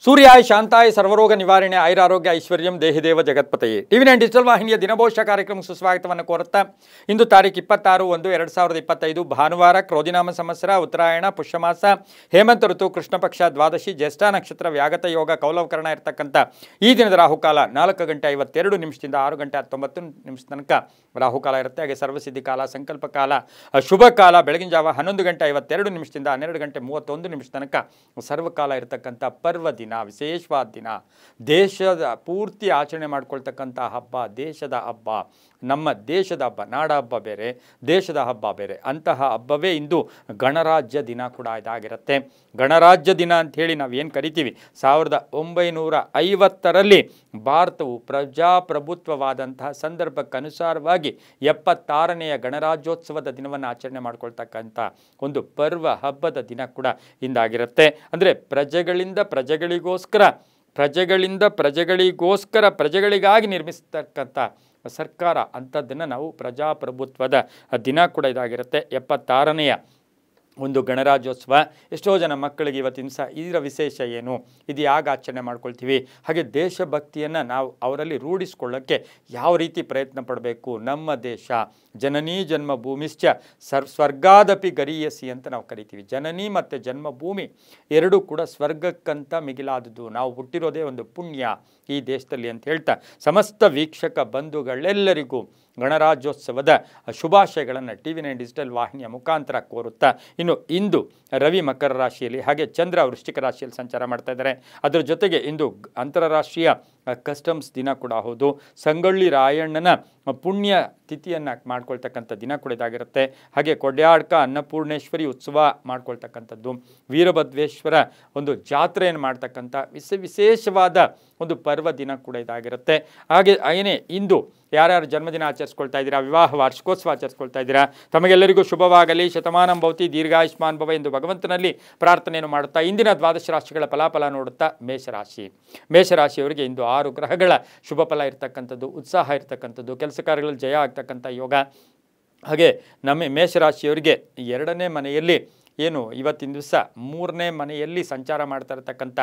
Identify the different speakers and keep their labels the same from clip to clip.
Speaker 1: ಸೂರ್ಯಾಯ ಶಾಂತಾಯ ಸರ್ವರೋಗ ನಿವಾರಣೆ ಆಯುರಾರೋಗ್ಯ ಐಶ್ವರ್ಯಂ ದೇಹಿದೇವ ಜಗತ್ಪತಯೇ ಟಿವಿ9 ಡಿಜಿಟಲ್ ವಾಹಿನಿಯ ದಿನಭೋಷ ಕಾರ್ಯಕ್ರಮಕ್ಕೆ ಸುಸ್ವಾಗತವನ್ನು ಕೋರುತ್ತಾ ಇಂದು ತಾರೀಕು 26/1/2025 ಭಾನುವಾರ ಕ್ರೋಧಿನಾಮ ಸಂವತ್ಸರ ಉತ್ತರಾಯಣ ಪುಷ್ಯಮಾಸ ಹೇಮಂತ ಋತು ಕೃಷ್ಣ ಪಕ್ಷ ದ್ವಾದಶಿ ಜ್ಯೇಷ್ಠ ನಕ್ಷತ್ರ ವ್ಯಾಗತ ಯೋಗ ಕೌಲವಕರಣ ಇರತಕ್ಕಂಥ ಈ ದಿನದ ರಾಹುಕಾಲ 4:52 6 ಗಂಟೆ 19 ತನಕ ರಾಹುಕಾಲ ಇರುತ್ತೆ. ಹಾಗೆ ಸರ್ವಸಿದ್ಧಿ ಕಾಲ ಸಂಕಲ್ಪ ಕಾಲ ಶುಭ ಕಾಲ ಬೆಳಗಿನ ಜಾವ 11:52 12:31 ತನಕ ಸರ್ವಕಾಲ ಇರತಕ್ಕಂಥ ಪರ್ವ ದಿನ ವಿಶೇಷವಾದ ದಿನ ದೇಶದ ಪೂರ್ತಿ ಆಚರಣೆ ಮಾಡ್ಕೊಳ್ತಕ್ಕಂಥ ಹಬ್ಬ ದೇಶದ ಹಬ್ಬ ನಮ್ಮ ದೇಶದ ಹಬ್ಬ ನಾಡ ಹಬ್ಬ ಬೇರೆ ದೇಶದ ಹಬ್ಬ ಬೇರೆ ಅಂತಹ ಹಬ್ಬವೇ ಇಂದು ಗಣರಾಜ್ಯ ದಿನ ಕೂಡ ಇದಾಗಿರುತ್ತೆ. ಗಣರಾಜ್ಯ ದಿನ ಅಂಥೇಳಿ ನಾವೇನು ಕರಿತೀವಿ 1950ರಲ್ಲಿ ಭಾರತವು ಪ್ರಜಾಪ್ರಭುತ್ವವಾದಂತಹ ಸಂದರ್ಭಕ್ಕನುಸಾರವಾಗಿ 76ನೆಯ ಗಣರಾಜ್ಯೋತ್ಸವದ ದಿನವನ್ನು ಆಚರಣೆ ಮಾಡ್ಕೊಳ್ತಕ್ಕಂಥ ಒಂದು ಪರ್ವ ಹಬ್ಬದ ದಿನ ಕೂಡ ಇಂದಾಗಿರುತ್ತೆ. ಅಂದರೆ ಪ್ರಜೆಗಳಿಗಾಗಿ ನಿರ್ಮಿಸ್ತಕ್ಕಂಥ ಸರ್ಕಾರ ಅಂಥದ್ದನ್ನು ನಾವು ಪ್ರಜಾಪ್ರಭುತ್ವದ ದಿನ ಕೂಡ ಇದಾಗಿರುತ್ತೆ. 76ನೆಯ ಒಂದು ಗಣರಾಜ್ಯೋತ್ಸವ. ಎಷ್ಟೋ ಜನ ಮಕ್ಕಳಿಗೆ ಇವತ್ತಿನ ದಿವಸ ಇದರ ವಿಶೇಷ ಏನು, ಇದು ಯಾಕೆ ಆಚರಣೆ ಮಾಡ್ಕೊಳ್ತೀವಿ, ಹಾಗೆ ದೇಶಭಕ್ತಿಯನ್ನು ನಾವು ಅವರಲ್ಲಿ ರೂಢಿಸ್ಕೊಳ್ಳೋಕ್ಕೆ ಯಾವ ರೀತಿ ಪ್ರಯತ್ನ ಪಡಬೇಕು. ನಮ್ಮ ದೇಶ ಜನನೀ ಜನ್ಮಭೂಮಿಶ್ಚ ಸ್ವರ್ಗಾದಪಿ ಗರೀಯಸಿ ಅಂತ ನಾವು ಕರಿತೀವಿ. ಜನನಿ ಮತ್ತು ಜನ್ಮಭೂಮಿ ಎರಡೂ ಕೂಡ ಸ್ವರ್ಗಕ್ಕಂತ ಮಿಗಿಲಾದದ್ದು. ನಾವು ಹುಟ್ಟಿರೋದೇ ಒಂದು ಪುಣ್ಯ ಈ ದೇಶದಲ್ಲಿ ಅಂತ ಹೇಳ್ತಾ ಸಮಸ್ತ ವೀಕ್ಷಕ ಬಂಧುಗಳೆಲ್ಲರಿಗೂ ಗಣರಾಜ್ಯೋತ್ಸವದ ಶುಭಾಶಯಗಳನ್ನು ಟಿವಿ9 ಡಿಜಿಟಲ್ ವಾಹಿನಿಯ ಮುಖಾಂತರ ಕೋರುತ್ತಾ ಇಂದು ರವಿ ಮಕರ ರಾಶಿಯಲ್ಲಿ ಹಾಗೆ ಚಂದ್ರ ವೃಶ್ಚಿಕ ರಾಶಿಯಲ್ಲಿ ಸಂಚಾರ ಮಾಡ್ತಾ ಇದ್ದಾರೆ. ಅದರ ಜೊತೆಗೆ ಇಂದು ಅಂತಾರಾಷ್ಟ್ರೀಯ ಕಸ್ಟಮ್ಸ್ ದಿನ ಕೂಡ ಹೌದು. ಸಂಗೊಳ್ಳಿ ರಾಯಣ್ಣನ ಪುಣ್ಯ ತಿಥಿಯನ್ನು ಮಾಡ್ಕೊಳ್ತಕ್ಕಂಥ ದಿನ ಕೂಡ ಇದಾಗಿರುತ್ತೆ. ಹಾಗೆ ಕೊಡ್ಯಾಡ್ಕ ಅನ್ನಪೂರ್ಣೇಶ್ವರಿ ಉತ್ಸವ ಮಾಡ್ಕೊಳ್ತಕ್ಕಂಥದ್ದು, ವೀರಭದ್ರೇಶ್ವರ ಒಂದು ಜಾತ್ರೆಯನ್ನು ಮಾಡ್ತಕ್ಕಂಥ ವಿಶೇಷವಾದ ಒಂದು ಪರ್ವ ದಿನ ಕೂಡ ಇದಾಗಿರುತ್ತೆ. ಹಾಗೆಯೇ ಇಂದು ಯಾರ್ಯಾರು ಜನ್ಮದಿನ ಆಚರಿಸ್ಕೊಳ್ತಾ ಇದ್ದೀರಾ, ವಿವಾಹ ವಾರ್ಷಿಕೋತ್ಸವ ಆಚರಿಸ್ಕೊಳ್ತಾ ಇದ್ದೀರಾ, ತಮಗೆಲ್ಲರಿಗೂ ಶುಭವಾಗಲಿ, ಶತಮಾನಂ ಭವತಿ, ದೀರ್ಘಾಯುಷ್ಮಾನ್ ಭವ ಎಂದು ಭಗವಂತನಲ್ಲಿ ಪ್ರಾರ್ಥನೆಯನ್ನು ಮಾಡುತ್ತಾ ಇಂದಿನ ದ್ವಾದಶ ರಾಶಿಗಳ ಫಲಾಫಲ ನೋಡುತ್ತಾ ಮೇಷರಾಶಿಯವರಿಗೆ ಇಂದು 6 ಗ್ರಹಗಳ ಶುಭ ಫಲ ಇರತಕ್ಕಂಥದ್ದು, ಉತ್ಸಾಹ ಇರತಕ್ಕಂಥದ್ದು, ಕೆಲಸ ಕಾರ್ಯಗಳಲ್ಲಿ ಜಯ ಆಗ್ತಕ್ಕಂಥ ಯೋಗ. ಹಾಗೆ ನಮ್ಮ ಮೇಷರಾಶಿಯವರಿಗೆ 2ನೇ ಮನೆಯಲ್ಲಿ ಇವತ್ತಿನ ದಿವಸ 3ನೇ ಮನೆಯಲ್ಲಿ ಸಂಚಾರ ಮಾಡ್ತಾ ಇರತಕ್ಕಂಥ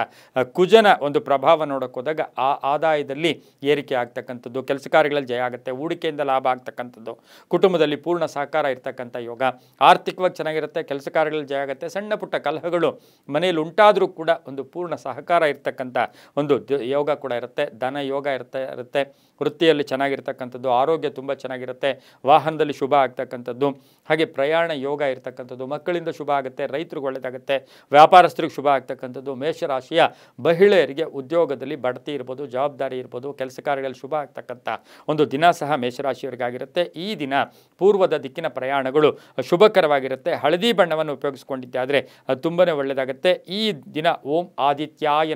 Speaker 1: ಕುಜನ ಒಂದು ಪ್ರಭಾವ ನೋಡೋಕೆ ಹೋದಾಗ ಆ ಆದಾಯದಲ್ಲಿ ಏರಿಕೆ ಆಗ್ತಕ್ಕಂಥದ್ದು, ಕೆಲಸ ಕಾರ್ಯಗಳಲ್ಲಿ ಜಯ ಆಗುತ್ತೆ, ಹೂಡಿಕೆಯಿಂದ ಲಾಭ ಆಗ್ತಕ್ಕಂಥದ್ದು, ಕುಟುಂಬದಲ್ಲಿ ಪೂರ್ಣ ಸಹಕಾರ ಇರ್ತಕ್ಕಂಥ ಯೋಗ, ಆರ್ಥಿಕವಾಗಿ ಚೆನ್ನಾಗಿರುತ್ತೆ, ಕೆಲಸ ಕಾರ್ಯಗಳಲ್ಲಿ ಜಯ ಆಗುತ್ತೆ. ಸಣ್ಣ ಪುಟ್ಟ ಕಲಹಗಳು ಮನೆಯಲ್ಲಿ ಉಂಟಾದರೂ ಕೂಡ ಒಂದು ಪೂರ್ಣ ಸಹಕಾರ ಇರ್ತಕ್ಕಂಥ ಒಂದು ಯೋಗ ಕೂಡ ಇರುತ್ತೆ. ಧನ ಯೋಗ ಇರುತ್ತೆ. ವೃತ್ತಿಯಲ್ಲಿ ಚೆನ್ನಾಗಿರ್ತಕ್ಕಂಥದ್ದು, ಆರೋಗ್ಯ ತುಂಬ ಚೆನ್ನಾಗಿರುತ್ತೆ, ವಾಹನದಲ್ಲಿ ಶುಭ ಆಗ್ತಕ್ಕಂಥದ್ದು, ಹಾಗೆ ಪ್ರಯಾಣ ಯೋಗ ಇರ್ತಕ್ಕಂಥದ್ದು, ಮಕ್ಕಳಿಂದ ಶುಭ ಆಗುತ್ತೆ, ರೈತರಿಗೆ ಒಳ್ಳೆಯದಾಗುತ್ತೆ, ವ್ಯಾಪಾರಸ್ಥರಿಗೆ ಶುಭ ಆಗ್ತಕ್ಕಂಥದ್ದು. ಮೇಷರಾಶಿಯ ಮಹಿಳೆಯರಿಗೆ ಉದ್ಯೋಗದಲ್ಲಿ ಬಡ್ತಿ ಇರ್ಬೋದು, ಜವಾಬ್ದಾರಿ ಇರ್ಬೋದು, ಕೆಲಸ ಕಾರ್ಯಗಳಲ್ಲಿ ಶುಭ ಆಗ್ತಕ್ಕಂಥ ಒಂದು ದಿನ ಸಹ ಮೇಷರಾಶಿಯವರಿಗಾಗಿರುತ್ತೆ. ಈ ದಿನ ಪೂರ್ವದ ದಿಕ್ಕಿನ ಪ್ರಯಾಣಗಳು ಶುಭಕರವಾಗಿರುತ್ತೆ. ಹಳದಿ ಬಣ್ಣವನ್ನು ಉಪಯೋಗಿಸ್ಕೊಂಡಿದ್ದಾದರೆ ಅದು ತುಂಬಾ ಒಳ್ಳೆಯದಾಗುತ್ತೆ. ಈ ದಿನ ಓಂ ಆದಿತ್ಯಾಯ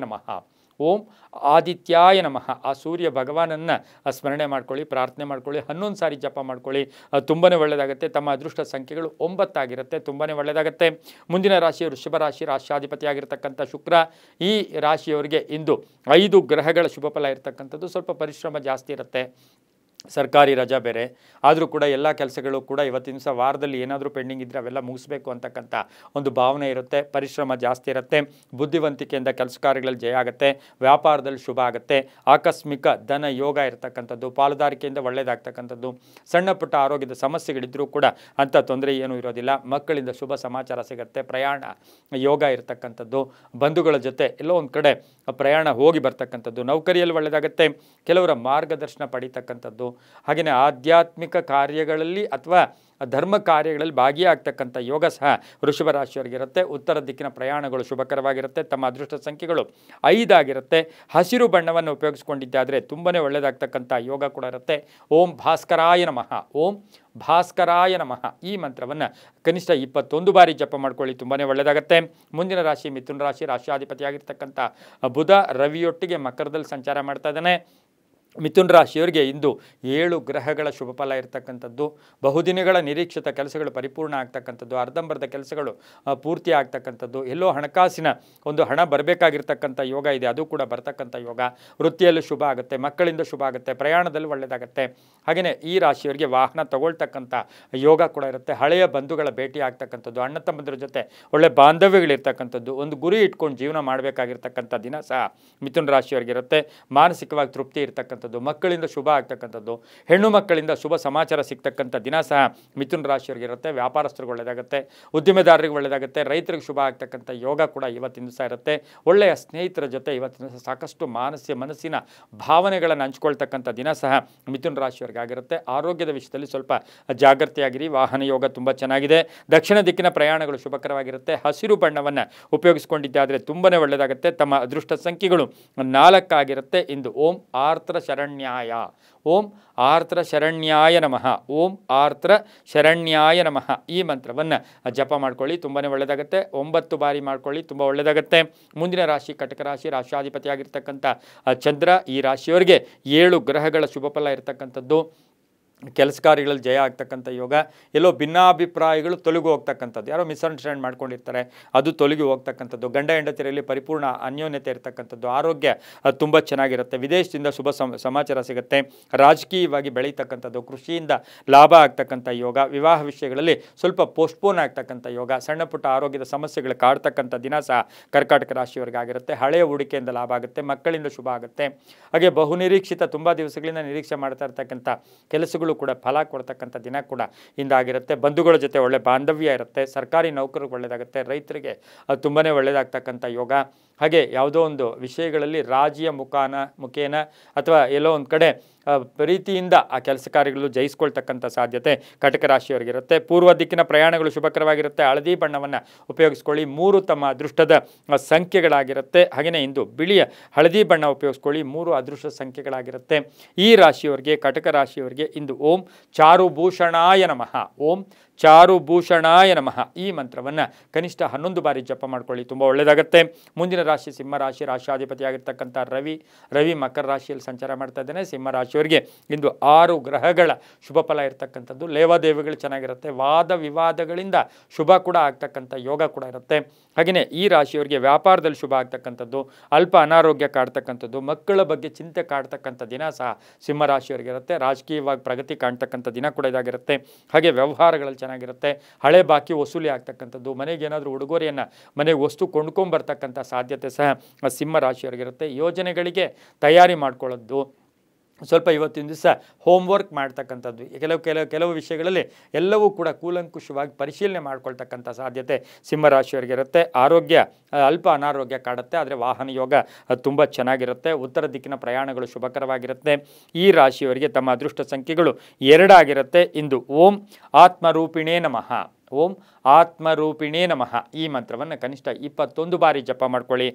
Speaker 1: ನಮಃ ಆ ಸೂರ್ಯ ಭಗವಾನನ್ನು ಸ್ಮರಣೆ ಮಾಡ್ಕೊಳ್ಳಿ, ಪ್ರಾರ್ಥನೆ ಮಾಡ್ಕೊಳ್ಳಿ, 11 ಸಾರಿ ಜಪ ಮಾಡ್ಕೊಳ್ಳಿ, ತುಂಬಾ ಒಳ್ಳೆಯದಾಗುತ್ತೆ. ತಮ್ಮ ಅದೃಷ್ಟ ಸಂಖ್ಯೆಗಳು 9 ಆಗಿರುತ್ತೆ, ತುಂಬಾ ಒಳ್ಳೆಯದಾಗುತ್ತೆ. ಮುಂದಿನ ರಾಶಿ ವೃಷಭ ರಾಶಿ, ರಾಶ್ಯಾಧಿಪತಿಯಾಗಿರ್ತಕ್ಕಂಥ ಶುಕ್ರ. ಈ ರಾಶಿಯವರಿಗೆ ಇಂದು 5 ಗ್ರಹಗಳ ಶುಭ ಫಲ ಇರತಕ್ಕಂಥದ್ದು. ಸ್ವಲ್ಪ ಪರಿಶ್ರಮ ಜಾಸ್ತಿ ಇರುತ್ತೆ, ಸರ್ಕಾರಿ ರಜಾ ಬೇರೆ ಆದರೂ ಕೂಡ ಎಲ್ಲ ಕೆಲಸಗಳು ಕೂಡ ಇವತ್ತಿನ ದಿವಸ ವಾರದಲ್ಲಿ ಏನಾದರೂ ಪೆಂಡಿಂಗ್ ಇದ್ದರೆ ಅವೆಲ್ಲ ಮುಗಿಸ್ಬೇಕು ಅಂತಕ್ಕಂಥ ಒಂದು ಭಾವನೆ ಇರುತ್ತೆ. ಪರಿಶ್ರಮ ಜಾಸ್ತಿ ಇರುತ್ತೆ, ಬುದ್ಧಿವಂತಿಕೆಯಿಂದ ಕೆಲಸ ಕಾರ್ಯಗಳಲ್ಲಿ ಜಯ ಆಗುತ್ತೆ, ವ್ಯಾಪಾರದಲ್ಲಿ ಶುಭ ಆಗುತ್ತೆ, ಆಕಸ್ಮಿಕ ಧನ ಯೋಗ ಇರತಕ್ಕಂಥದ್ದು, ಪಾಲುದಾರಿಕೆಯಿಂದ ಒಳ್ಳೆಯದಾಗ್ತಕ್ಕಂಥದ್ದು. ಸಣ್ಣ ಪುಟ್ಟ ಆರೋಗ್ಯದ ಸಮಸ್ಯೆಗಳಿದ್ದರೂ ಕೂಡ ಅಂಥ ತೊಂದರೆ ಏನೂ ಇರೋದಿಲ್ಲ. ಮಕ್ಕಳಿಂದ ಶುಭ ಸಮಾಚಾರ ಸಿಗುತ್ತೆ, ಪ್ರಯಾಣ ಯೋಗ ಇರತಕ್ಕಂಥದ್ದು, ಬಂಧುಗಳ ಜೊತೆ ಎಲ್ಲೋ ಒಂದು ಕಡೆ ಪ್ರಯಾಣ ಹೋಗಿ ಬರ್ತಕ್ಕಂಥದ್ದು, ನೌಕರಿಯಲ್ಲಿ ಒಳ್ಳೆಯದಾಗುತ್ತೆ, ಕೆಲವರ ಮಾರ್ಗದರ್ಶನ ಪಡೀತಕ್ಕಂಥದ್ದು. ಹಾಗೆಯೇ ಆಧ್ಯಾತ್ಮಿಕ ಕಾರ್ಯಗಳಲ್ಲಿ ಅಥವಾ ಧರ್ಮ ಕಾರ್ಯಗಳಲ್ಲಿ ಭಾಗಿಯಾಗ್ತಕ್ಕಂಥ ಯೋಗ ಸಹ ವೃಷಭ ರಾಶಿಯವರಿಗಿರುತ್ತೆ. ಉತ್ತರ ದಿಕ್ಕಿನ ಪ್ರಯಾಣಗಳು ಶುಭಕರವಾಗಿರುತ್ತೆ. ತಮ್ಮ ಅದೃಷ್ಟ ಸಂಖ್ಯೆಗಳು 5 ಆಗಿರುತ್ತೆ. ಹಸಿರು ಬಣ್ಣವನ್ನು ಉಪಯೋಗಿಸ್ಕೊಂಡಿದ್ದಾದರೆ ತುಂಬಾ ಒಳ್ಳೆಯದಾಗ್ತಕ್ಕಂಥ ಯೋಗ ಕೂಡ ಇರುತ್ತೆ. ಓಂ ಭಾಸ್ಕರಾಯ ನಮಃ ಈ ಮಂತ್ರವನ್ನು ಕನಿಷ್ಠ 21 ಬಾರಿ ಜಪ ಮಾಡ್ಕೊಳ್ಳಿ, ತುಂಬಾ ಒಳ್ಳೆಯದಾಗುತ್ತೆ. ಮುಂದಿನ ರಾಶಿ ಮಿಥುನ ರಾಶಿ, ರಾಶ್ಯಾಧಿಪತಿಯಾಗಿರ್ತಕ್ಕಂಥ ಬುಧ ರವಿಯೊಟ್ಟಿಗೆ ಮಕರದಲ್ಲಿ ಸಂಚಾರ ಮಾಡ್ತಾ ಇದ್ದಾನೆ. ಮಿಥುನ್ ರಾಶಿಯವರಿಗೆ ಇಂದು 7 ಗ್ರಹಗಳ ಶುಭ ಫಲ ಇರತಕ್ಕಂಥದ್ದು. ಬಹುದಿನಗಳ ನಿರೀಕ್ಷಿತ ಕೆಲಸಗಳು ಪರಿಪೂರ್ಣ ಆಗ್ತಕ್ಕಂಥದ್ದು, ಅರ್ಧಂಬರ್ಧ ಕೆಲಸಗಳು ಪೂರ್ತಿ ಆಗ್ತಕ್ಕಂಥದ್ದು, ಎಲ್ಲೋ ಹಣಕಾಸಿನ ಒಂದು ಹಣ ಬರಬೇಕಾಗಿರ್ತಕ್ಕಂಥ ಯೋಗ ಇದೆ, ಅದು ಕೂಡ ಬರ್ತಕ್ಕಂಥ ಯೋಗ. ವೃತ್ತಿಯಲ್ಲೂ ಶುಭ ಆಗುತ್ತೆ, ಮಕ್ಕಳಿಂದ ಶುಭ ಆಗುತ್ತೆ, ಪ್ರಯಾಣದಲ್ಲೂ ಒಳ್ಳೆಯದಾಗುತ್ತೆ. ಹಾಗೆಯೇ ಈ ರಾಶಿಯವರಿಗೆ ವಾಹನ ತಗೊಳ್ತಕ್ಕಂಥ ಯೋಗ ಕೂಡ ಇರುತ್ತೆ. ಹಳೆಯ ಬಂಧುಗಳ ಭೇಟಿ ಆಗ್ತಕ್ಕಂಥದ್ದು, ಅಣ್ಣ ತಮ್ಮಂದಿರ ಜೊತೆ ಒಳ್ಳೆ ಬಾಂಧವ್ಯಗಳಿರ್ತಕ್ಕಂಥದ್ದು, ಒಂದು ಗುರಿ ಇಟ್ಕೊಂಡು ಜೀವನ ಮಾಡಬೇಕಾಗಿರ್ತಕ್ಕಂಥ ದಿನ ಸಹ ಮಿಥುನ್ ರಾಶಿಯವರಿಗೆ ಇರುತ್ತೆ. ಮಾನಸಿಕವಾಗಿ ತೃಪ್ತಿ ಇರ್ತಕ್ಕಂಥ, ಮಕ್ಕಳಿಂದ ಶುಭ ಆಗ್ತಕ್ಕಂಥದ್ದು, ಹೆಣ್ಣು ಮಕ್ಕಳಿಂದ ಶುಭ ಸಮಾಚಾರ ಸಿಗ್ತಕ್ಕಂಥ ದಿನ ಸಹ ಮಿಥುನ್ ರಾಶಿಯವರಿಗೆ ಇರುತ್ತೆ. ವ್ಯಾಪಾರಸ್ಥರಿಗೆ ಒಳ್ಳೆಯದಾಗುತ್ತೆ, ಉದ್ದಿಮೆದಾರರಿಗೆ ಒಳ್ಳೆಯದಾಗುತ್ತೆ, ರೈತರಿಗೆ ಶುಭ ಆಗ್ತಕ್ಕಂಥ ಯೋಗ ಕೂಡ ಇವತ್ತಿನ ದಿವಸ ಇರುತ್ತೆ. ಒಳ್ಳೆಯ ಸ್ನೇಹಿತರ ಜೊತೆ ಇವತ್ತಿನ ದಿವಸ ಸಾಕಷ್ಟು ಮನಸ್ಸಿನ ಭಾವನೆಗಳನ್ನು ಹಂಚ್ಕೊಳ್ತಕ್ಕಂಥ ದಿನ ಸಹ ಮಿಥುನ್ ರಾಶಿಯವರಿಗೆ ಆಗಿರುತ್ತೆ. ಆರೋಗ್ಯದ ವಿಷಯದಲ್ಲಿ ಸ್ವಲ್ಪ ಜಾಗೃತಿಯಾಗಿರಿ. ವಾಹನ ಯೋಗ ತುಂಬ ಚೆನ್ನಾಗಿದೆ. ದಕ್ಷಿಣ ದಿಕ್ಕಿನ ಪ್ರಯಾಣಗಳು ಶುಭಕರವಾಗಿರುತ್ತೆ. ಹಸಿರು ಬಣ್ಣವನ್ನು ಉಪಯೋಗಿಸಿಕೊಂಡಿದ್ದಾದರೆ ತುಂಬನೇ ಒಳ್ಳೆಯದಾಗುತ್ತೆ. ತಮ್ಮ ಅದೃಷ್ಟ ಸಂಖ್ಯೆಗಳು 4 ಆಗಿರುತ್ತೆ. ಇಂದು ಓಂ ಆರ್ತ್ರ ಶರಣ್ಯಾಯ, ಓಂ ಆರ್ತ್ರ ಶರಣ್ಯಾಯ ನಮಃ, ಓಂ ಆರ್ತ್ರ ಶರಣ್ಯಾಯ ನಮಃ ಈ ಮಂತ್ರವನ್ನು ಜಪ ಮಾಡ್ಕೊಳ್ಳಿ, ತುಂಬಾ ಒಳ್ಳೆಯದಾಗುತ್ತೆ. 9 ಬಾರಿ ಮಾಡ್ಕೊಳ್ಳಿ, ತುಂಬ ಒಳ್ಳೆಯದಾಗುತ್ತೆ. ಮುಂದಿನ ರಾಶಿ ಕಟಕ ರಾಶಿ, ರಾಶಿಯಾಧಿಪತಿಯಾಗಿರ್ತಕ್ಕಂಥ ಚಂದ್ರ. ಈ ರಾಶಿಯವರಿಗೆ 7 ಗ್ರಹಗಳ ಶುಭ ಫಲ ಇರತಕ್ಕಂಥದ್ದು. ಕೆಲಸ ಕಾರ್ಯಗಳಲ್ಲಿ ಜಯ ಆಗ್ತಕ್ಕಂಥ ಯೋಗ. ಎಲ್ಲೋ ಭಿನ್ನಾಭಿಪ್ರಾಯಗಳು ತೊಲಗಿ ಹೋಗ್ತಕ್ಕಂಥದ್ದು, ಯಾರೋ ಮಿಸ್ಅಂಡರ್ಸ್ಟ್ಯಾಂಡ್ ಮಾಡ್ಕೊಂಡಿರ್ತಾರೆ, ಅದು ತೊಲಗಿ ಹೋಗ್ತಕ್ಕಂಥದ್ದು. ಗಂಡ ಹೆಂಡತಿಯರಲ್ಲಿ ಪರಿಪೂರ್ಣ ಅನ್ಯೋನ್ಯತೆ ಇರತಕ್ಕಂಥದ್ದು. ಆರೋಗ್ಯ ತುಂಬ ಚೆನ್ನಾಗಿರುತ್ತೆ. ವಿದೇಶದಿಂದ ಶುಭ ಸಮಾಚಾರ ಸಿಗುತ್ತೆ. ರಾಜಕೀಯವಾಗಿ ಬೆಳೀತಕ್ಕಂಥದ್ದು, ಕೃಷಿಯಿಂದ ಲಾಭ ಆಗ್ತಕ್ಕಂಥ ಯೋಗ. ವಿವಾಹ ವಿಷಯಗಳಲ್ಲಿ ಸ್ವಲ್ಪ ಪೋಸ್ಟ್ಪೋನ್ ಆಗ್ತಕ್ಕಂಥ ಯೋಗ. ಸಣ್ಣ ಪುಟ್ಟ ಆರೋಗ್ಯದ ಸಮಸ್ಯೆಗಳು ಕಾಡ್ತಕ್ಕಂಥ ದಿನ ಸಹ ಕರ್ಕಾಟಕ ರಾಶಿಯವರಿಗೆ ಆಗಿರುತ್ತೆ. ಹಳೆಯ ಹೂಡಿಕೆಯಿಂದ ಲಾಭ ಆಗುತ್ತೆ, ಮಕ್ಕಳಿಂದ ಶುಭ ಆಗುತ್ತೆ. ಹಾಗೆ ಬಹುನಿರೀಕ್ಷಿತ ತುಂಬ ದಿವಸಗಳಿಂದ ನಿರೀಕ್ಷೆ ಮಾಡ್ತಾ ಇರ್ತಕ್ಕಂಥ ಕೆಲಸಗಳು ಕೂಡ ಫಲ ಕೊಡ್ತಕ್ಕಂಥ ದಿನ ಕೂಡ ಇಂದಾಗಿರುತ್ತೆ. ಬಂಧುಗಳ ಜೊತೆ ಒಳ್ಳೆ ಬಾಂಧವ್ಯ ಇರುತ್ತೆ. ಸರ್ಕಾರಿ ನೌಕರಿಗೆ ಒಳ್ಳೆಯದಾಗುತ್ತೆ, ರೈತರಿಗೆ ತುಂಬಾ ಒಳ್ಳೆಯದಾಗ್ತಕ್ಕಂಥ ಯೋಗ. ಹಾಗೆ ಯಾವುದೋ ಒಂದು ವಿಷಯಗಳಲ್ಲಿ ರಾಜಿಯ ಮುಖೇನ ಅಥವಾ ಎಲ್ಲೋ ಒಂದು ಕಡೆ ಪ್ರೀತಿಯಿಂದ ಆ ಕೆಲಸ ಕಾರ್ಯಗಳು ಜಯಿಸ್ಕೊಳ್ತಕ್ಕಂಥ ಸಾಧ್ಯತೆ ಕಟಕ ರಾಶಿಯವರಿಗಿರುತ್ತೆ. ಪೂರ್ವ ದಿಕ್ಕಿನ ಪ್ರಯಾಣಗಳು ಶುಭಕರವಾಗಿರುತ್ತೆ. ಹಳದಿ ಬಣ್ಣವನ್ನು ಉಪಯೋಗಿಸ್ಕೊಳ್ಳಿ. 3 ತಮ್ಮ ಅದೃಷ್ಟದ ಸಂಖ್ಯೆಗಳಾಗಿರುತ್ತೆ. ಹಾಗೆಯೇ ಇಂದು ಬಿಳಿಯ ಹಳದಿ ಬಣ್ಣ ಉಪಯೋಗಿಸ್ಕೊಳ್ಳಿ. 3 ಅದೃಷ್ಟ ಸಂಖ್ಯೆಗಳಾಗಿರುತ್ತೆ. ಈ ರಾಶಿಯವರಿಗೆ, ಕಟಕ ರಾಶಿಯವರಿಗೆ ಇಂದು ಓಂ ಚಾರುಭೂಷಣಾಯ ನಮಃ, ಓಂ ಚಾರುಭೂಷಣಾಯ ನಮಃ ಈ ಮಂತ್ರವನ್ನು ಕನಿಷ್ಠ 11 ಬಾರಿ ಜಪ ಮಾಡ್ಕೊಳ್ಳಿ, ತುಂಬ ಒಳ್ಳೆಯದಾಗುತ್ತೆ. ಮುಂದಿನ ರಾಶಿ ಸಿಂಹ ರಾಶಿ, ರಾಶಿಯಾಧಿಪತಿಯಾಗಿರ್ತಕ್ಕಂಥ ರವಿ ಮಕರ ರಾಶಿಯಲ್ಲಿ ಸಂಚಾರ ಮಾಡ್ತಾ ಇದ್ದಾನೆ. ಸಿಂಹ ರಾಶಿಯವರಿಗೆ ಇಂದು 6 ಗ್ರಹಗಳ ಶುಭ ಫಲ ಇರತಕ್ಕಂಥದ್ದು. ಲೇವಾದೇವಿಗಳು ಚೆನ್ನಾಗಿರುತ್ತೆ. ವಾದ ವಿವಾದಗಳಿಂದ ಶುಭ ಕೂಡ ಆಗ್ತಕ್ಕಂಥ ಯೋಗ ಕೂಡ ಇರುತ್ತೆ. ಹಾಗೆಯೇ ಈ ರಾಶಿಯವರಿಗೆ ವ್ಯಾಪಾರದಲ್ಲಿ ಶುಭ ಆಗ್ತಕ್ಕಂಥದ್ದು, ಅಲ್ಪ ಅನಾರೋಗ್ಯ ಕಾಡ್ತಕ್ಕಂಥದ್ದು, ಮಕ್ಕಳ ಬಗ್ಗೆ ಚಿಂತೆ ಕಾಡ್ತಕ್ಕಂಥ ದಿನ ಸಹ ಸಿಂಹ ರಾಶಿಯವರಿಗೆ ಇರುತ್ತೆ. ರಾಜಕೀಯವಾಗಿ ಪ್ರಗತಿ ಕಾಣ್ತಕ್ಕಂಥ ದಿನ ಕೂಡ ಇದಾಗಿರುತ್ತೆ. ಹಾಗೆ ವ್ಯವಹಾರಗಳಲ್ಲಿ ಚೆನ್ನಾಗಿರುತ್ತೆ. ಹಳೆ ಬಾಕಿ ವಸೂಲಿ ಆಗ್ತಕ್ಕಂಥದ್ದು, ಮನೆಗೆ ಏನಾದರೂ ಉಡುಗೊರೆಯನ್ನು, ಮನೆಗೆ ವಸ್ತು ಕೊಂಡ್ಕೊಂಬರ್ತಕ್ಕಂಥ ಸಾಧ್ಯತೆ ಸಹ ಸಿಂಹ ರಾಶಿಯವರಿಗಿರುತ್ತೆ. ಯೋಜನೆಗಳಿಗೆ ತಯಾರಿ ಮಾಡ್ಕೊಳ್ಳೋದು, ಸ್ವಲ್ಪ ಇವತ್ತಿನ ದಿವಸ ಹೋಮ್ವರ್ಕ್ ಮಾಡ್ತಕ್ಕಂಥದ್ದು, ಕೆಲವು ವಿಷಯಗಳಲ್ಲಿ ಎಲ್ಲವೂ ಕೂಡ ಕೂಲಂಕುಷವಾಗಿ ಪರಿಶೀಲನೆ ಮಾಡ್ಕೊಳ್ತಕ್ಕಂಥ ಸಾಧ್ಯತೆ ಸಿಂಹರಾಶಿಯವರಿಗಿರುತ್ತೆ. ಆರೋಗ್ಯ ಅಲ್ಪ ಅನಾರೋಗ್ಯ ಕಾಡುತ್ತೆ, ಆದರೆ ವಾಹನ ಯೋಗ ತುಂಬ ಚೆನ್ನಾಗಿರುತ್ತೆ. ಉತ್ತರ ದಿಕ್ಕಿನ ಪ್ರಯಾಣಗಳು ಶುಭಕರವಾಗಿರುತ್ತೆ. ಈ ರಾಶಿಯವರಿಗೆ ತಮ್ಮ ಅದೃಷ್ಟ ಸಂಖ್ಯೆಗಳು 2 ಆಗಿರುತ್ತೆ. ಇಂದು ಓಂ ಆತ್ಮರೂಪಿಣೇ ನಮಃ, ಓಂ ಆತ್ಮರೂಪಿಣೇ ನಮಃ ಈ ಮಂತ್ರವನ್ನು ಕನಿಷ್ಠ 21 ಬಾರಿ ಜಪ ಮಾಡ್ಕೊಳ್ಳಿ.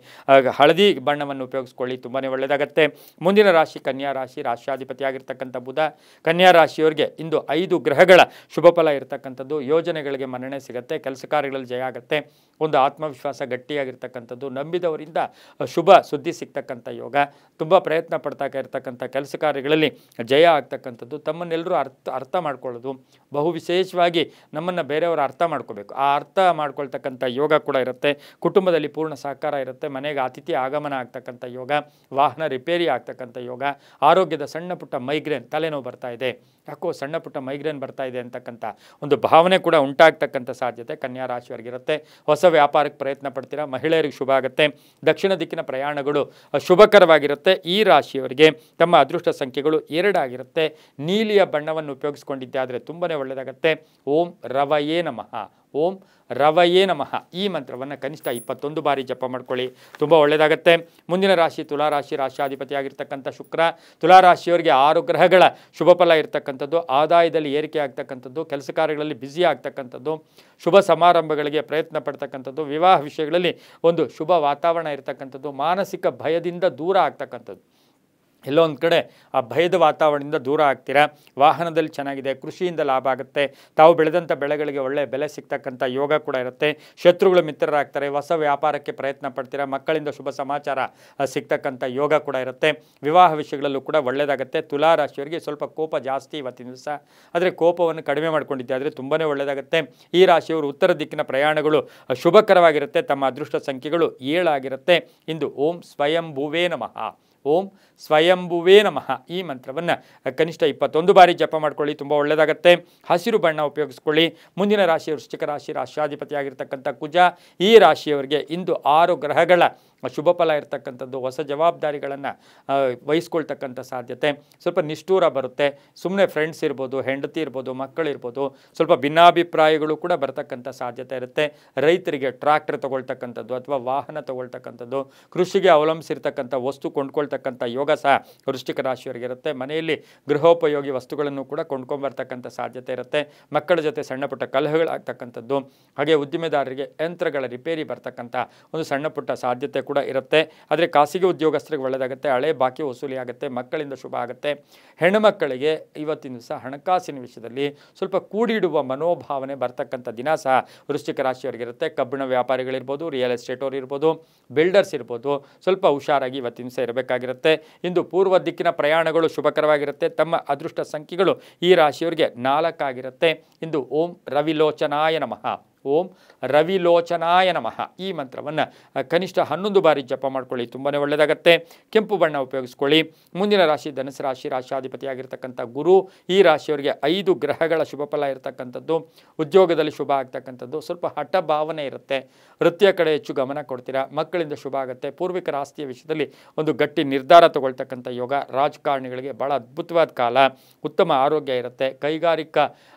Speaker 1: ಹಳದಿ ಬಣ್ಣವನ್ನು ಉಪಯೋಗಿಸ್ಕೊಳ್ಳಿ, ತುಂಬಾ ಒಳ್ಳೆಯದಾಗುತ್ತೆ. ಮುಂದಿನ ರಾಶಿ ಕನ್ಯಾ ರಾಶಿ, ರಾಶಿಯಾಧಿಪತಿಯಾಗಿರ್ತಕ್ಕಂಥ ಬುಧ. ಕನ್ಯಾ ರಾಶಿಯವರಿಗೆ ಇಂದು 5 ಗ್ರಹಗಳ ಶುಭ ಫಲ ಇರತಕ್ಕಂಥದ್ದು. ಯೋಜನೆಗಳಿಗೆ ಮನ್ನಣೆ ಸಿಗುತ್ತೆ, ಕೆಲಸ ಕಾರ್ಯಗಳಲ್ಲಿ ಜಯ ಆಗುತ್ತೆ. ಒಂದು ಆತ್ಮವಿಶ್ವಾಸ ಗಟ್ಟಿಯಾಗಿರ್ತಕ್ಕಂಥದ್ದು, ನಂಬಿದವರಿಂದ ಶುಭ ಸುದ್ದಿ ಸಿಗ್ತಕ್ಕಂಥ ಯೋಗ. ತುಂಬ ಪ್ರಯತ್ನ ಪಡ್ತಾ ಇರ್ತಕ್ಕಂಥ ಕೆಲಸ ಕಾರ್ಯಗಳಲ್ಲಿ ಜಯ ಆಗ್ತಕ್ಕಂಥದ್ದು. ತಮ್ಮನ್ನೆಲ್ಲರೂ ಅರ್ಥ ಮಾಡ್ಕೊಳ್ಳೋದು, ಬಹು ವಿಶೇಷವಾಗಿ ನಮ್ಮನ್ನು ಬೇರೆಯವರು ಅರ್ಥ ಮಾಡ್ಕೋಬೇಕು, ಆ ಅರ್ಥ ಮಾಡ್ಕೊಳ್ತಕ್ಕಂಥ ಯೋಗ ಕೂಡ ಇರುತ್ತೆ. ಕುಟುಂಬದಲ್ಲಿ ಪೂರ್ಣ ಸಹಕಾರ ಇರುತ್ತೆ. ಮನೆಗೆ ಅತಿಥಿ ಆಗಮನ ಆಗ್ತಕ್ಕಂಥ ಯೋಗ. ವಾಹನ ರಿಪೇರಿ ಆಗ್ತಕ್ಕಂಥ ಯೋಗ. ಆರೋಗ್ಯದ ಸಣ್ಣ ಪುಟ್ಟ ಮೈಗ್ರೇನ್, ತಲೆನೋವು ಬರ್ತಾ ಇದೆ, ಯಾಕೋ ಸಣ್ಣ ಪುಟ್ಟ ಮೈಗ್ರೇನ್ ಬರ್ತಾ ಇದೆ ಅಂತಕ್ಕಂಥ ಒಂದು ಭಾವನೆ ಕೂಡ ಉಂಟಾಗ್ತಕ್ಕಂಥ ಸಾಧ್ಯತೆ ಕನ್ಯಾ ರಾಶಿಯವರಿಗಿರುತ್ತೆ. ಹೊಸ ವ್ಯಾಪಾರಕ್ಕೆ ಪ್ರಯತ್ನ ಪಡ್ತೀರಾ, ಮಹಿಳೆಯರಿಗೆ ಶುಭ ಆಗುತ್ತೆ. ದಕ್ಷಿಣ ದಿಕ್ಕಿನ ಪ್ರಯಾಣಗಳು ಶುಭಕರವಾಗಿರುತ್ತೆ. ಈ ರಾಶಿಯವರಿಗೆ ತಮ್ಮ ಅದೃಷ್ಟ ಸಂಖ್ಯೆಗಳು 2 ಆಗಿರುತ್ತೆ. ನೀಲಿಯ ಬಣ್ಣವನ್ನು ಉಪಯೋಗಿಸ್ಕೊಂಡಿದ್ದೆ ಆದರೆ ತುಂಬಾ ಒಳ್ಳೆಯದಾಗುತ್ತೆ. ಓಂ ರವಯೇ ನಮಃ, ಓಂ ರವಯೇ ನಮಃ ಈ ಮಂತ್ರವನ್ನು ಕನಿಷ್ಠ 21 ಬಾರಿ ಜಪ ಮಾಡ್ಕೊಳ್ಳಿ, ತುಂಬ ಒಳ್ಳೆಯದಾಗುತ್ತೆ. ಮುಂದಿನ ರಾಶಿ ತುಲಾರಾಶಿ, ರಾಶಿಯಾಧಿಪತಿಯಾಗಿರ್ತಕ್ಕಂಥ ಶುಕ್ರ. ತುಲಾರಾಶಿಯವರಿಗೆ 6 ಗ್ರಹಗಳ ಶುಭ ಫಲ ಇರತಕ್ಕಂಥದ್ದು. ಆದಾಯದಲ್ಲಿ ಏರಿಕೆ ಆಗ್ತಕ್ಕಂಥದ್ದು, ಕೆಲಸ ಕಾರ್ಯಗಳಲ್ಲಿ ಬ್ಯುಸಿ ಆಗ್ತಕ್ಕಂಥದ್ದು, ಶುಭ ಸಮಾರಂಭಗಳಿಗೆ ಪ್ರಯತ್ನ ಪಡ್ತಕ್ಕಂಥದ್ದು, ವಿವಾಹ ವಿಷಯಗಳಲ್ಲಿ ಒಂದು ಶುಭ ವಾತಾವರಣ ಇರತಕ್ಕಂಥದ್ದು, ಮಾನಸಿಕ ಭಯದಿಂದ ದೂರ ಆಗ್ತಕ್ಕಂಥದ್ದು. ಎಲ್ಲೋ ಒಂದು ಕಡೆ ಆ ಭಯದ ವಾತಾವರಣದಿಂದ ದೂರ ಆಗ್ತೀರಾ. ವಾಹನದಲ್ಲಿ ಚೆನ್ನಾಗಿದೆ, ಕೃಷಿಯಿಂದ ಲಾಭ ಆಗುತ್ತೆ, ತಾವು ಬೆಳೆದಂಥ ಬೆಳೆಗಳಿಗೆ ಒಳ್ಳೆಯ ಬೆಲೆ ಸಿಗ್ತಕ್ಕಂಥ ಯೋಗ ಕೂಡ ಇರುತ್ತೆ. ಶತ್ರುಗಳು ಮಿತ್ರರಾಗ್ತಾರೆ, ಹೊಸ ವ್ಯಾಪಾರಕ್ಕೆ ಪ್ರಯತ್ನ ಪಡ್ತೀರಾ, ಮಕ್ಕಳಿಂದ ಶುಭ ಸಮಾಚಾರ ಸಿಗ್ತಕ್ಕಂಥ ಯೋಗ ಕೂಡ ಇರುತ್ತೆ. ವಿವಾಹ ವಿಷಯಗಳಲ್ಲೂ ಕೂಡ ಒಳ್ಳೆಯದಾಗುತ್ತೆ. ತುಲಾ ರಾಶಿಯವರಿಗೆ ಸ್ವಲ್ಪ ಕೋಪ ಜಾಸ್ತಿ ಇವತ್ತಿನ ದಿವಸ, ಆದರೆ ಕೋಪವನ್ನು ಕಡಿಮೆ ಮಾಡ್ಕೊಂಡಿದ್ದೆ ಆದರೆ ತುಂಬಾ ಒಳ್ಳೆಯದಾಗುತ್ತೆ. ಈ ರಾಶಿಯವರು ಉತ್ತರ ದಿಕ್ಕಿನ ಪ್ರಯಾಣಗಳು ಶುಭಕರವಾಗಿರುತ್ತೆ. ತಮ್ಮ ಅದೃಷ್ಟ ಸಂಖ್ಯೆಗಳು 7 ಆಗಿರುತ್ತೆ. ಇಂದು ಓಂ ಸ್ವಯಂಭುವೇ ನಮಃ, ಓಂ ಸ್ವಯಂಭುವೇ ನಮಃ ಈ ಮಂತ್ರವನ್ನು ಕನಿಷ್ಠ 21 ಬಾರಿ ಜಪ ಮಾಡ್ಕೊಳ್ಳಿ, ತುಂಬ ಒಳ್ಳೆಯದಾಗತ್ತೆ. ಹಸಿರು ಬಣ್ಣ ಉಪಯೋಗಿಸ್ಕೊಳ್ಳಿ. ಮುಂದಿನ ರಾಶಿ ವೃಶ್ಚಿಕ ರಾಶಿ, ರಾಶ್ಯಾಧಿಪತಿಯಾಗಿರ್ತಕ್ಕಂಥ ಕುಜ. ಈ ರಾಶಿಯವರಿಗೆ ಇಂದು 6 ಗ್ರಹಗಳ ಶುಭ ಫಲ ಇರತಕ್ಕಂಥದ್ದು, ಹೊಸ ಜವಾಬ್ದಾರಿಗಳನ್ನು ವಹಿಸ್ಕೊಳ್ತಕ್ಕಂಥ ಸಾಧ್ಯತೆ, ಸ್ವಲ್ಪ ನಿಷ್ಠೂರ ಬರುತ್ತೆ. ಸುಮ್ಮನೆ ಫ್ರೆಂಡ್ಸ್ ಇರ್ಬೋದು, ಹೆಂಡತಿ ಇರ್ಬೋದು, ಮಕ್ಕಳಿರ್ಬೋದು, ಸ್ವಲ್ಪ ಭಿನ್ನಾಭಿಪ್ರಾಯಗಳು ಕೂಡ ಬರ್ತಕ್ಕಂಥ ಸಾಧ್ಯತೆ ಇರುತ್ತೆ. ರೈತರಿಗೆ ಟ್ರ್ಯಾಕ್ಟರ್ ತೊಗೊಳ್ತಕ್ಕಂಥದ್ದು ಅಥವಾ ವಾಹನ ತೊಗೊಳ್ತಕ್ಕಂಥದ್ದು, ಕೃಷಿಗೆ ಅವಲಂಬಿಸಿರ್ತಕ್ಕಂಥ ವಸ್ತು ಕೊಂಡ್ಕೊಳ್ತಕ್ಕಂಥ ಯೋಗ ಸಹ ವೃಶ್ಚಿಕ ರಾಶಿಯವರಿಗೆ ಇರುತ್ತೆ. ಮನೆಯಲ್ಲಿ ಗೃಹೋಪಯೋಗಿ ವಸ್ತುಗಳನ್ನು ಕೂಡ ಕೊಂಡ್ಕೊಂಬರ್ತಕ್ಕಂಥ ಸಾಧ್ಯತೆ ಇರುತ್ತೆ. ಮಕ್ಕಳ ಜೊತೆ ಸಣ್ಣ ಪುಟ್ಟ ಕಲಹಗಳಾಗ್ತಕ್ಕಂಥದ್ದು, ಹಾಗೆ ಉದ್ದಿಮೆದಾರರಿಗೆ ಯಂತ್ರಗಳ ರಿಪೇರಿ ಬರ್ತಕ್ಕಂಥ ಒಂದು ಸಣ್ಣ ಪುಟ್ಟ ಸಾಧ್ಯತೆ ಕೂಡ ಇರುತ್ತೆ. ಆದರೆ ಖಾಸಗಿ ಉದ್ಯೋಗಸ್ಥರಿಗೆ ಒಳ್ಳೆಯದಾಗುತ್ತೆ. ಹಳೆ ಬಾಕಿ ವಸೂಲಿ ಆಗುತ್ತೆ, ಮಕ್ಕಳಿಂದ ಶುಭ ಆಗುತ್ತೆ. ಹೆಣ್ಣುಮಕ್ಕಳಿಗೆ ಇವತ್ತಿನ ದಿವಸ ಹಣಕಾಸಿನ ವಿಷಯದಲ್ಲಿ ಸ್ವಲ್ಪ ಕೂಡಿಡುವ ಮನೋಭಾವನೆ ಬರ್ತಕ್ಕಂಥ ದಿನ ಸಹ ವೃಶ್ಚಿಕ ರಾಶಿಯವರಿಗಿರುತ್ತೆ. ಕಬ್ಬಿಣ ವ್ಯಾಪಾರಿಗಳಿರ್ಬೋದು, ರಿಯಲ್ ಎಸ್ಟೇಟ್ ಅವರು ಇರ್ಬೋದು, ಬಿಲ್ಡರ್ಸ್ ಇರ್ಬೋದು, ಸ್ವಲ್ಪ ಹುಷಾರಾಗಿ ಇವತ್ತಿನ ದಿವಸ ಇರಬೇಕಾಗಿರುತ್ತೆ. ಇಂದು ಪೂರ್ವ ದಿಕ್ಕಿನ ಪ್ರಯಾಣಗಳು ಶುಭಕರವಾಗಿರುತ್ತೆ. ತಮ್ಮ ಅದೃಷ್ಟ ಸಂಖ್ಯೆಗಳು ಈ ರಾಶಿಯವರಿಗೆ 4 ಆಗಿರುತ್ತೆ. ಇಂದು ಓಂ ರವಿಲೋಚನಾಯ ನಮಃ, ಓಂ ರವಿಲೋಚನಾಯ ನಮಃ ಈ ಮಂತ್ರವನ್ನು ಕನಿಷ್ಠ 11 ಬಾರಿ ಜಪ ಮಾಡ್ಕೊಳ್ಳಿ, ತುಂಬಾ ಒಳ್ಳೆಯದಾಗತ್ತೆ. ಕೆಂಪು ಬಣ್ಣ ಉಪಯೋಗಿಸ್ಕೊಳ್ಳಿ. ಮುಂದಿನ ರಾಶಿ ಧನುಸು ರಾಶಿ, ರಾಶ್ಯಾಧಿಪತಿಯಾಗಿರ್ತಕ್ಕಂಥ ಗುರು. ಈ ರಾಶಿಯವರಿಗೆ 5 ಗ್ರಹಗಳ ಶುಭ ಫಲ ಇರತಕ್ಕಂಥದ್ದು, ಉದ್ಯೋಗದಲ್ಲಿ ಶುಭ ಆಗ್ತಕ್ಕಂಥದ್ದು, ಸ್ವಲ್ಪ ಹಠ ಭಾವನೆ ಇರುತ್ತೆ, ವೃತ್ತಿಯ ಕಡೆ ಹೆಚ್ಚು ಗಮನ ಕೊಡ್ತೀರಾ, ಮಕ್ಕಳಿಂದ ಶುಭ ಆಗುತ್ತೆ. ಪೂರ್ವಿಕರ ಆಸ್ತಿಯ ವಿಷಯದಲ್ಲಿ ಒಂದು ಗಟ್ಟಿ ನಿರ್ಧಾರ ತಗೊಳ್ತಕ್ಕಂಥ ಯೋಗ. ರಾಜಕಾರಣಿಗಳಿಗೆ ಭಾಳ ಅದ್ಭುತವಾದ ಕಾಲ, ಉತ್ತಮ ಆರೋಗ್ಯ ಇರುತ್ತೆ. ಕೈಗಾರಿಕಾ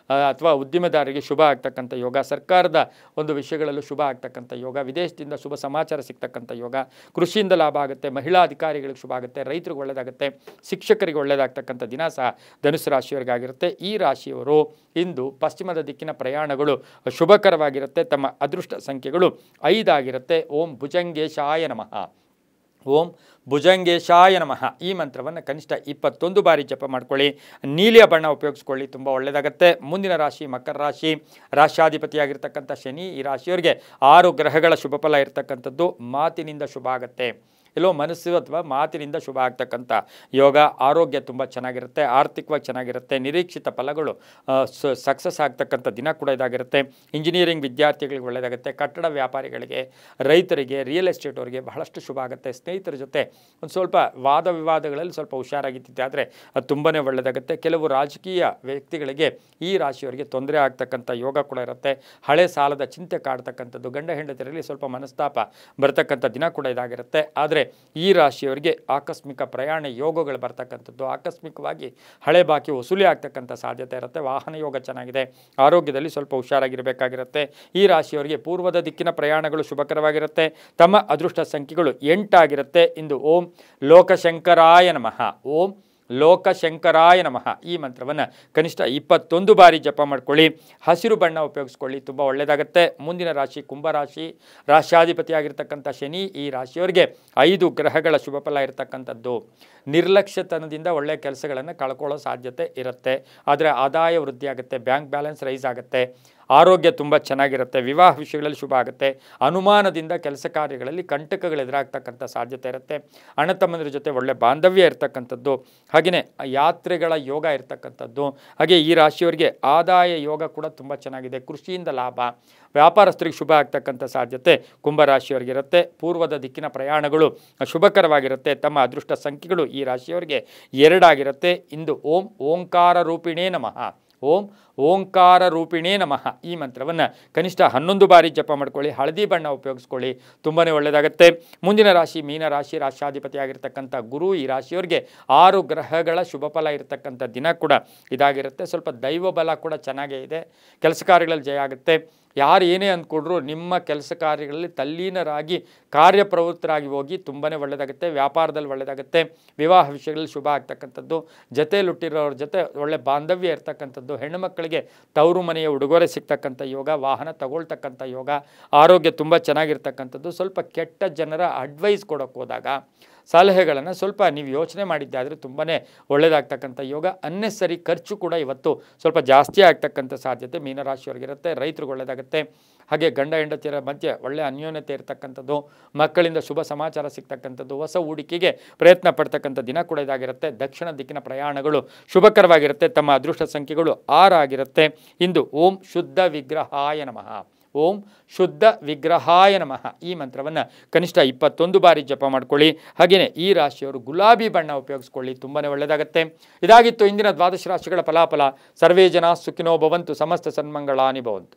Speaker 1: ಅಥವಾ ಉದ್ದಿಮೆದಾರರಿಗೆ ಶುಭ ಆಗ್ತಕ್ಕಂಥ ಯೋಗ. ಸರ್ಕಾರದ ಒಂದು ವಿಷಯಗಳಲ್ಲೂ ಶುಭ ಆಗ್ತಕ್ಕಂಥ ಯೋಗ. ವಿದೇಶದಿಂದ ಶುಭ ಸಮಾಚಾರ ಸಿಗ್ತಕ್ಕಂಥ ಯೋಗ. ಕೃಷಿಯಿಂದ ಲಾಭ ಆಗುತ್ತೆ, ಮಹಿಳಾ ಅಧಿಕಾರಿಗಳಿಗೆ ಶುಭ ಆಗುತ್ತೆ, ರೈತರಿಗೆ ಒಳ್ಳೆಯದಾಗುತ್ತೆ, ಶಿಕ್ಷಕರಿಗೆ ಒಳ್ಳೆಯದಾಗ್ತಕ್ಕಂಥ ದಿನ ಸಹ ಧನುಸು ರಾಶಿಯವರಿಗಾಗಿರುತ್ತೆ. ಈ ರಾಶಿಯವರು ಇಂದು ಪಶ್ಚಿಮದ ದಿಕ್ಕಿನ ಪ್ರಯಾಣಗಳು ಶುಭಕರವಾಗಿರುತ್ತೆ. ತಮ್ಮ ಅದೃಷ್ಟ ಸಂಖ್ಯೆಗಳು 5 ಆಗಿರುತ್ತೆ. ಓಂ ಭುಜಂಗೇಶಾಯ ನಮಃ, ಓಂ ಭುಜಂಗೇಶಾಯ ನಮಃ ಈ ಮಂತ್ರವನ್ನು ಕನಿಷ್ಠ 21 ಬಾರಿ ಜಪ ಮಾಡ್ಕೊಳ್ಳಿ. ನೀಲಿಯ ಬಣ್ಣ ಉಪಯೋಗಿಸ್ಕೊಳ್ಳಿ, ತುಂಬ ಒಳ್ಳೆಯದಾಗತ್ತೆ. ಮುಂದಿನ ರಾಶಿ ಮಕರ ರಾಶಿ, ರಾಶ್ಯಾಧಿಪತಿಯಾಗಿರ್ತಕ್ಕಂಥ ಶನಿ. ಈ ರಾಶಿಯವರಿಗೆ 6 ಗ್ರಹಗಳ ಶುಭ ಫಲ ಇರತಕ್ಕಂಥದ್ದು, ಮಾತಿನಿಂದ ಶುಭ ಆಗುತ್ತೆ. ಎಲ್ಲೋ ಮನಸ್ಸು ಅಥವಾ ಮಾತಿನಿಂದ ಶುಭ ಆಗ್ತಕ್ಕಂಥ ಯೋಗ. ಆರೋಗ್ಯ ತುಂಬ ಚೆನ್ನಾಗಿರುತ್ತೆ, ಆರ್ಥಿಕವಾಗಿ ಚೆನ್ನಾಗಿರುತ್ತೆ, ನಿರೀಕ್ಷಿತ ಫಲಗಳು ಸಕ್ಸಸ್ ಆಗ್ತಕ್ಕಂಥ ದಿನ ಕೂಡ ಇದಾಗಿರುತ್ತೆ. ಇಂಜಿನಿಯರಿಂಗ್ ವಿದ್ಯಾರ್ಥಿಗಳಿಗೆ ಒಳ್ಳೆಯದಾಗುತ್ತೆ. ಕಟ್ಟಡ ವ್ಯಾಪಾರಿಗಳಿಗೆ, ರೈತರಿಗೆ, ರಿಯಲ್ ಎಸ್ಟೇಟ್ ಅವರಿಗೆ ಬಹಳಷ್ಟು ಶುಭ ಆಗುತ್ತೆ. ಸ್ನೇಹಿತರ ಜೊತೆ ಒಂದು ಸ್ವಲ್ಪ ವಾದ ವಿವಾದಗಳಲ್ಲಿ ಸ್ವಲ್ಪ ಹುಷಾರಾಗಿದ್ದಿದ್ದೆ ಆದರೆ ಅದು ತುಂಬಾ ಒಳ್ಳೆಯದಾಗುತ್ತೆ. ಕೆಲವು ರಾಜಕೀಯ ವ್ಯಕ್ತಿಗಳಿಗೆ ಈ ರಾಶಿಯವರಿಗೆ ತೊಂದರೆ ಆಗ್ತಕ್ಕಂಥ ಯೋಗ ಕೂಡ ಇರುತ್ತೆ. ಹಳೆ ಸಾಲದ ಚಿಂತೆ ಕಾಡ್ತಕ್ಕಂಥದ್ದು, ಗಂಡ ಹೆಂಡತಿಯರಲ್ಲಿ ಸ್ವಲ್ಪ ಮನಸ್ತಾಪ ಬರ್ತಕ್ಕಂಥ ದಿನ ಕೂಡ ಇದಾಗಿರುತ್ತೆ. ಆದರೆ ಈ ರಾಶಿಯವರಿಗೆ ಆಕಸ್ಮಿಕ ಪ್ರಯಾಣ ಯೋಗಗಳು ಬರ್ತಕ್ಕಂಥದ್ದು, ಆಕಸ್ಮಿಕವಾಗಿ ಹಳೆ ಬಾಕಿ ವಸೂಲಿ ಆಗ್ತಕ್ಕಂಥ ಸಾಧ್ಯತೆ ಇರುತ್ತೆ. ವಾಹನ ಯೋಗ ಚೆನ್ನಾಗಿದೆ, ಆರೋಗ್ಯದಲ್ಲಿ ಸ್ವಲ್ಪ ಹುಷಾರಾಗಿರಬೇಕಾಗಿರುತ್ತೆ. ಈ ರಾಶಿಯವರಿಗೆ ಪೂರ್ವದ ದಿಕ್ಕಿನ ಪ್ರಯಾಣಗಳು ಶುಭಕರವಾಗಿರುತ್ತೆ. ತಮ್ಮ ಅದೃಷ್ಟ ಸಂಖ್ಯೆಗಳು 8 ಆಗಿರುತ್ತೆ. ಇಂದು ಓಂ ಲೋಕಶಂಕರಾಯ ನಮಃ, ಓಂ ಲೋಕಶಂಕರಾಯ ನಮಃ ಈ ಮಂತ್ರವನ್ನು ಕನಿಷ್ಠ 21 ಬಾರಿ ಜಪ ಮಾಡ್ಕೊಳ್ಳಿ. ಹಸಿರು ಬಣ್ಣ ಉಪಯೋಗಿಸ್ಕೊಳ್ಳಿ, ತುಂಬ ಒಳ್ಳೆಯದಾಗುತ್ತೆ. ಮುಂದಿನ ರಾಶಿ ಕುಂಭರಾಶಿ, ರಾಶ್ಯಾಧಿಪತಿಯಾಗಿರ್ತಕ್ಕಂಥ ಶನಿ. ಈ ರಾಶಿಯವರಿಗೆ 5 ಗ್ರಹಗಳ ಶುಭ ಫಲ ಇರತಕ್ಕಂಥದ್ದು. ನಿರ್ಲಕ್ಷ್ಯತನದಿಂದ ಒಳ್ಳೆಯ ಕೆಲಸಗಳನ್ನು ಕಳ್ಕೊಳ್ಳೋ ಸಾಧ್ಯತೆ ಇರುತ್ತೆ, ಆದರೆ ಆದಾಯ ವೃದ್ಧಿ ಆಗುತ್ತೆ, ಬ್ಯಾಂಕ್ ಬ್ಯಾಲೆನ್ಸ್ ರೈಸ್ ಆಗುತ್ತೆ, ಆರೋಗ್ಯ ತುಂಬ ಚೆನ್ನಾಗಿರುತ್ತೆ, ವಿವಾಹ ವಿಷಯಗಳಲ್ಲಿ ಶುಭ ಆಗುತ್ತೆ. ಅನುಮಾನದಿಂದ ಕೆಲಸ ಕಾರ್ಯಗಳಲ್ಲಿ ಕಂಟಕಗಳು ಎದುರಾಗ್ತಕ್ಕಂಥ ಸಾಧ್ಯತೆ ಇರುತ್ತೆ. ಅಣ್ಣ ತಮ್ಮಂದಿರ ಜೊತೆ ಒಳ್ಳೆ ಬಾಂಧವ್ಯ ಇರತಕ್ಕಂಥದ್ದು, ಹಾಗೆಯೇ ಯಾತ್ರೆಗಳ ಯೋಗ ಇರತಕ್ಕಂಥದ್ದು. ಹಾಗೆ ಈ ರಾಶಿಯವರಿಗೆ ಆದಾಯ ಯೋಗ ಕೂಡ ತುಂಬ ಚೆನ್ನಾಗಿದೆ. ಕೃಷಿಯಿಂದ ಲಾಭ, ವ್ಯಾಪಾರಸ್ಥರಿಗೆ ಶುಭ ಆಗ್ತಕ್ಕಂಥ ಸಾಧ್ಯತೆ ಕುಂಭರಾಶಿಯವರಿಗಿರುತ್ತೆ. ಪೂರ್ವದ ದಿಕ್ಕಿನ ಪ್ರಯಾಣಗಳು ಶುಭಕರವಾಗಿರುತ್ತೆ. ತಮ್ಮ ಅದೃಷ್ಟ ಸಂಖ್ಯೆಗಳು ಈ ರಾಶಿಯವರಿಗೆ 2 ಆಗಿರುತ್ತೆ. ಇಂದು ಓಂ ಓಂಕಾರ ರೂಪಿಣೇ ನಮಃ, ಓಂ ಓಂಕಾರ ರೂಪಿಣೇ ನಮಃ ಈ ಮಂತ್ರವನ್ನು ಕನಿಷ್ಠ 11 ಬಾರಿ ಜಪ ಮಾಡ್ಕೊಳ್ಳಿ. ಹಳದಿ ಬಣ್ಣ ಉಪಯೋಗಿಸ್ಕೊಳ್ಳಿ, ತುಂಬಾ ಒಳ್ಳೆಯದಾಗುತ್ತೆ. ಮುಂದಿನ ರಾಶಿ ಮೀನ ರಾಶಿ, ರಾಶ್ಯಾಧಿಪತಿಯಾಗಿರ್ತಕ್ಕಂಥ ಗುರು. ಈ ರಾಶಿಯವರಿಗೆ 6 ಗ್ರಹಗಳ ಶುಭ ಫಲ ಇರತಕ್ಕಂಥ ದಿನ ಕೂಡ ಇದಾಗಿರುತ್ತೆ. ಸ್ವಲ್ಪ ದೈವ ಬಲ ಕೂಡ ಚೆನ್ನಾಗೇ ಇದೆ, ಕೆಲಸ ಕಾರ್ಯಗಳಲ್ಲಿ ಜಯ ಆಗುತ್ತೆ. ಯಾರು ಏನೇ ಅಂದ್ಕೊಂಡ್ರು ನಿಮ್ಮ ಕೆಲಸ ಕಾರ್ಯಗಳಲ್ಲಿ ತಲ್ಲೀನರಾಗಿ ಕಾರ್ಯಪ್ರವೃತ್ತರಾಗಿ ಹೋಗಿ ತುಂಬಾ ಒಳ್ಳೆಯದಾಗುತ್ತೆ. ವ್ಯಾಪಾರದಲ್ಲಿ ಒಳ್ಳೆಯದಾಗುತ್ತೆ, ವಿವಾಹ ವಿಷಯಗಳಲ್ಲಿ ಶುಭ ಆಗ್ತಕ್ಕಂಥದ್ದು, ಜೊತೆಯಲ್ಲಿಟ್ಟಿರೋರ ಜೊತೆ ಒಳ್ಳೆ ಬಾಂಧವ್ಯ ಇರ್ತಕ್ಕಂಥದ್ದು, ಹೆಣ್ಣುಮಕ್ಕಳಿಗೆ ತವರು ಮನೆಯ ಉಡುಗೊರೆ ಸಿಗ್ತಕ್ಕಂಥ ಯೋಗ, ವಾಹನ ತಗೊಳ್ತಕ್ಕಂಥ ಯೋಗ, ಆರೋಗ್ಯ ತುಂಬ ಚೆನ್ನಾಗಿರ್ತಕ್ಕಂಥದ್ದು. ಸ್ವಲ್ಪ ಕೆಟ್ಟ ಜನರ ಅಡ್ವೈಸ್ ಕೊಡೋಕ್ಕೆ ಹೋದಾಗ ಸಲಹೆಗಳನ್ನು ಸ್ವಲ್ಪ ನೀವು ಯೋಚನೆ ಮಾಡಿದ್ದಾದರೆ ತುಂಬಾ ಒಳ್ಳೆಯದಾಗ್ತಕ್ಕಂಥ ಯೋಗ. ಅನ್ನೆಸರಿ ಖರ್ಚು ಕೂಡ ಇವತ್ತು ಸ್ವಲ್ಪ ಜಾಸ್ತಿ ಆಗ್ತಕ್ಕಂಥ ಸಾಧ್ಯತೆ ಮೀನರಾಶಿಯವರಿಗಿರುತ್ತೆ. ರೈತರಿಗೆ ಒಳ್ಳೆಯದಾಗುತ್ತೆ. ಹಾಗೆ ಗಂಡ ಹೆಂಡತಿಯರ ಮಧ್ಯೆ ಒಳ್ಳೆಯ ಅನ್ಯೋನ್ಯತೆ ಇರತಕ್ಕಂಥದ್ದು, ಮಕ್ಕಳಿಂದ ಶುಭ ಸಮಾಚಾರ ಸಿಗ್ತಕ್ಕಂಥದ್ದು, ಹೊಸ ಹೂಡಿಕೆಗೆ ಪ್ರಯತ್ನ ಪಡ್ತಕ್ಕಂಥ ದಿನ ಕೂಡ ಇದಾಗಿರುತ್ತೆ. ದಕ್ಷಿಣ ದಿಕ್ಕಿನ ಪ್ರಯಾಣಗಳು ಶುಭಕರವಾಗಿರುತ್ತೆ. ತಮ್ಮ ಅದೃಷ್ಟ ಸಂಖ್ಯೆಗಳು 6 ಆಗಿರುತ್ತೆ. ಇಂದು ಓಂ ಶುದ್ಧ ವಿಗ್ರಹಾಯ ನಮಃ, ಓಂ ಶುದ್ಧ ವಿಗ್ರಹಾಯ ನಮಃ ಈ ಮಂತ್ರವನ್ನು ಕನಿಷ್ಠ 21 ಬಾರಿ ಜಪ ಮಾಡ್ಕೊಳ್ಳಿ. ಹಾಗೆಯೇ ಈ ರಾಶಿಯವರು ಗುಲಾಬಿ ಬಣ್ಣ ಉಪಯೋಗಿಸ್ಕೊಳ್ಳಿ, ತುಂಬಾ ಒಳ್ಳೆಯದಾಗುತ್ತೆ. ಇದಾಗಿತ್ತು ಇಂದಿನ ದ್ವಾದಶ ರಾಶಿಗಳ ಫಲಾಫಲ. ಸರ್ವೇ ಜನ ಸುಖಿನೋ ಭವಂತು, ಸಮಸ್ತ ಸನ್ಮಂಗಳಾನಿ ಭವಂತು.